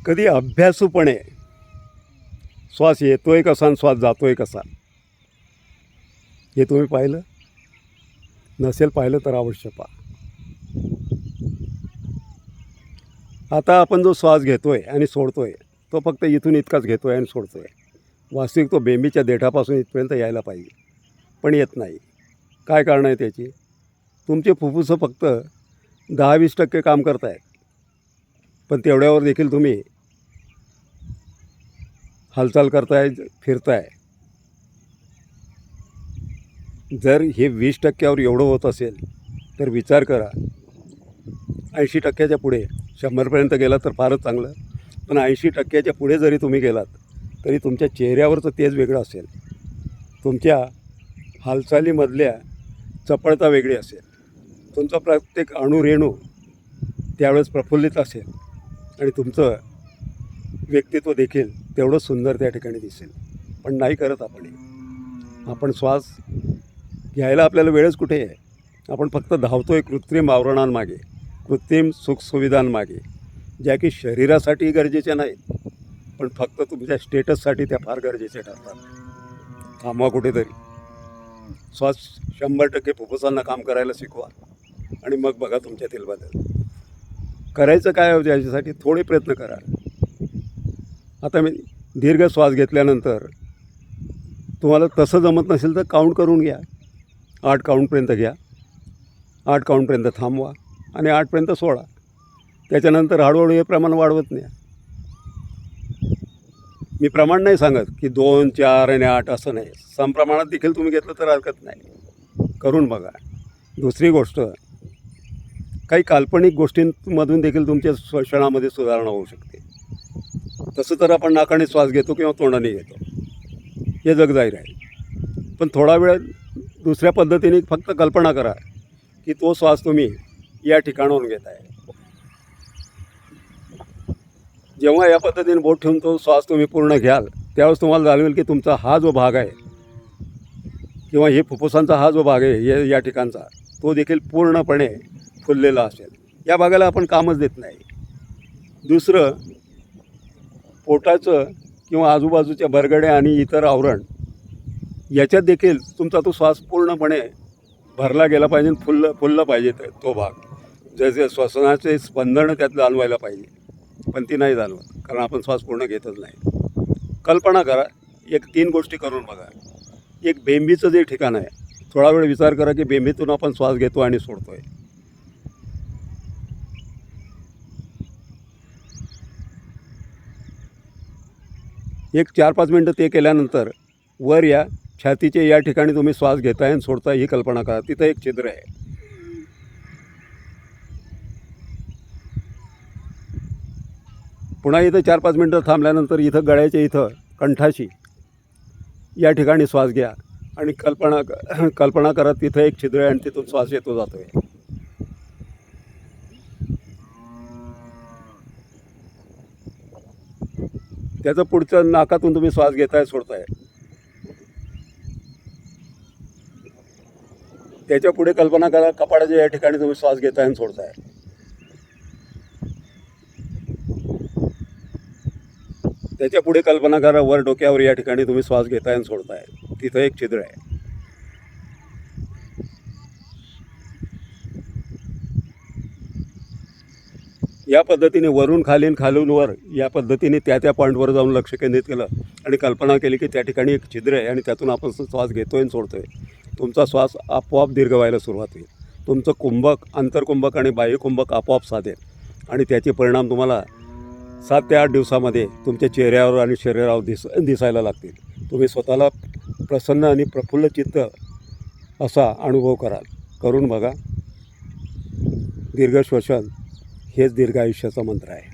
कधी अभ्यासूपणे श्वास येतोय कसा आणि श्वास जातोय कसा हे तुम्ही पाहिलं नसेल, पाहिलं तर अवश्य पहा. आता आपण जो श्वास घेतोय आणि सोडतोय तो फक्त इथून इतकाच घेतोय आणि सोडतोय. वास्तविक तो बेंबीच्या देठापासून इथपर्यंत यायला पाहिजे, पण येत नाही. काय कारण आहे त्याची? तुमचे फुफ्फुसं फक्त 10-20% काम करत आहेत, पण तेवढ्यावर देखील तुम्ही हालचाल करताय, फिरताय. जर हे 20%वर एवढं होत असेल तर विचार करा 80%च्या पुढे 100पर्यंत गेला तर फारच चांगलं. पण 80%च्या पुढे जरी तुम्ही गेलात तरी तुमच्या चेहऱ्यावरचं तेज वेगळं असेल, तुमच्या हालचालीमधल्या चपळता वेगळी असेल, तुमचा प्रत्येक अणुरेणू त्यावेळेस प्रफुल्लित असेल आणि तुमचं व्यक्तित्व देखील तेवढं सुंदर त्या ठिकाणी दिसेल. पण नाही करत आपण श्वास घ्यायला आपल्याला वेळच कुठे आहे. आपण फक्त धावतोय कृत्रिम आवरणांमागे, कृत्रिम सुखसुविधांमागे, ज्या की शरीरासाठी गरजेच्या नाहीत पण फक्त तुमच्या स्टेटससाठी त्या फार गरजेच्या ठरतात. थांबवा कुठेतरी, श्वास 100% फुफ्फुसांना काम करायला शिकवा आणि मग बघा तुमच्यातील बदल. करायचं काय होतं याच्यासाठी थोडे प्रयत्न करा. आता मी दीर्घ श्वास घेतल्यानंतर तुम्हाला तसं जमत नसेल तर काउंट करून घ्या. 8 काउंटपर्यंत घ्या, 8 काउंटपर्यंत थांबवा आणि 8पर्यंत सोडा. त्याच्यानंतर हळूहळू हे प्रमाण वाढवत नाही. मी प्रमाण नाही सांगत की 2, 4 आणि 8 असं नाही. समप्रमाणात देखील तुम्ही घेतलं तर हरकत नाही, करून बघा. दुसरी गोष्ट, काही काल्पनिक गोष्टींमधून देखील तुमच्या श्वसनामध्ये सुधारणा होऊ शकते. तसं तर आपण नाकाने श्वास घेतो किंवा तोंडाने घेतो, हे जग जाहीर आहे. पण थोडा वेळ दुसऱ्या पद्धतीने फक्त कल्पना करा की तो श्वास तुम्ही या ठिकाणाहून घेत आहे. जेव्हा या पद्धतीने बोट ठेवून तो श्वास तुम्ही पूर्ण घ्याल त्यावेळेस तुम्हाला जाणवेल की तुमचा हा जो भाग आहे किंवा हे फुफ्फुसांचा हा जो भाग आहे या ठिकाणचा, तो देखील पूर्णपणे फुललेला असेल. या भागाला आपण कामच देत नाही. दुसरं, पोटाचं किंवा आजूबाजूच्या बरगड्या आणि इतर आवरण याच्यात देखील तुमचा तो श्वास पूर्णपणे भरला गेला पाहिजे, फुललं पाहिजे तो भाग. जसे श्वसनाचे स्पंदन त्यात जाणवायला पाहिजे, पण ती नाही जाणवत कारण आपण श्वास पूर्ण घेतच नाही. कल्पना करा, 3 गोष्टी करून बघा. एक, बेंबीचं जे ठिकाण आहे, थोडा वेळ विचार करा की बेंबीतून आपण श्वास घेतो आणि सोडतोय. एक 4-5 मिनटं ते केल्यानंतर वर या छातीचे या ठिकाणी तुम्ही श्वास घेताय आणि सोडताय ही कल्पना करा. तिथं एक छिद्र आहे. पुन्हा इथं 4-5 मिनटं थांबल्यानंतर इथं गळ्याच्या इथं कंठाशी या ठिकाणी श्वास घ्या आणि कल्पना करा तिथं एक छिद्र आहे आणि तिथून श्वास येतो जातोय. त्याचं पुढचं नाकातून तुम्ही श्वास घेताय, सोडताय. त्याच्या पुढे कल्पना करा कपाळाच्या या ठिकाणी तुम्ही श्वास घेताय आणि सोडताय. त्याच्या पुढे कल्पना करा वर डोक्यावर या ठिकाणी तुम्ही श्वास घेताय आणि सोडताय. तिथं एक छिद्र आहे. या पद्धतीने वरून खालीन, खालून वर या पद्धतीने त्या पॉईंटवर जाऊन लक्ष केंद्रित केलं आणि कल्पना केली की त्या ठिकाणी एक छिद्र आहे आणि त्यातून आपण श्वास घेतोय आणि सोडतोय. तुमचा श्वास आपोआप दीर्घ व्हायला सुरुवात होईल. तुमचं कुंभक, आंतरकुंभक आणि बाह्यकुंभक आपोआप साधेल आणि त्याचे परिणाम तुम्हाला 7 ते 8 दिवसामध्ये तुमच्या चेहऱ्यावर आणि शरीरावर दिसायला लागतील. तुम्ही स्वतःला प्रसन्न आणि प्रफुल्ल चित्त असा अनुभव कराल. करून बघा. दीर्घ श्वसन हेच दीर्घ आयुष्याचा मंत्र आहे.